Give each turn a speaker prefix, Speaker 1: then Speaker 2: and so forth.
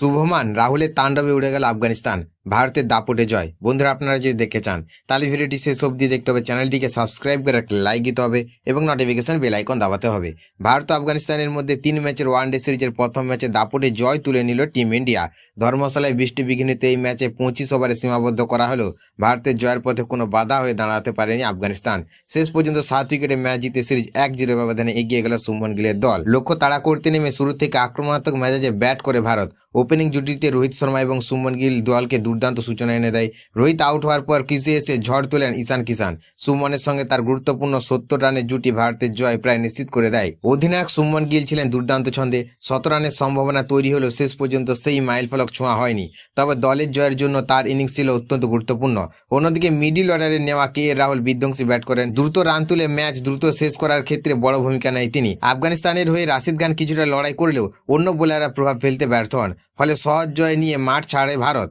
Speaker 1: শুভমান রাহুলের তাণ্ডবে উড়ে গেল আফগানিস্তান। ভারতের দাপটে জয়। বন্ধুরা, আপনারা যদি দেখতে চান তাহলে ভিডিওটি শেষ অবধি দেখতে হবে, চ্যানেলটিকে সাবস্ক্রাইব করে একটা লাইক দিতে হবে এবং নোটিফিকেশন বেল আইকন দাবাতে হবে। ভারত ও আফগানিস্তানের মধ্যে 3 ম্যাচের ওয়ানডে সিরিজের প্রথম ম্যাচে দাপটে জয় তুলে নিল টিম ইন্ডিয়া। ধর্মশালায় বৃষ্টি বিঘ্নিত এই ম্যাচে 25 ওভারে সীমাবদ্ধ করা হলো। ভারতের জয়ের পথে কোনো বাধা হয়ে দাঁড়াতে পারেনি আফগানিস্তান। শেষ পর্যন্ত 7 উইকেটে ম্যাচ জিতে সিরিজ 1-0 ব্যবধানে এগিয়ে গেল শুভমান গিলের দল। লক্ষ্য তাড়া করতে নেমে শুরু থেকে আক্রমণাত্মক মেজাজে ব্যাট করে ভারত। ওপেনিং জুটিতে রোহিত শর্মা এবং শুভমান গিল দলকে দুর্দান্ত সূচনা এনে দেয়। রোহিত আউট হওয়ার পর ক্রিজে এসে ঝড় তোলেন ঈশান কিষান। শুভমানের সঙ্গে তার গুরুত্বপূর্ণ 70 রানের জুটি ভারতের জয় প্রায় নিশ্চিত করে দেয়। অধিনায়ক শুভমান গিল ছিলেন দুর্দান্ত ছন্দে। 100 রানের সম্ভাবনা তৈরি হলেও শেষ পর্যন্ত সেই মাইলফলক ছোঁয়া হয়নি। তবে দলের জয়ের জন্য তার ইনিংস ছিল অত্যন্ত গুরুত্বপূর্ণ। অন্যদিকে মিডিল অর্ডারে নেওয়া রাহুল বিধ্বংসী ব্যাট করেন। দ্রুত রান তুলে ম্যাচ দ্রুত শেষ করার ক্ষেত্রে বড় ভূমিকা নেয় তিনি। আফগানিস্তানের হয়ে রাশিদ খান কিছুটা লড়াই করলেও অন্য বোলাররা প্রভাব ফেলতে ব্যর্থ হন। ফলে সহজ জয় নিয়ে মাঠ ছাড়ে ভারত।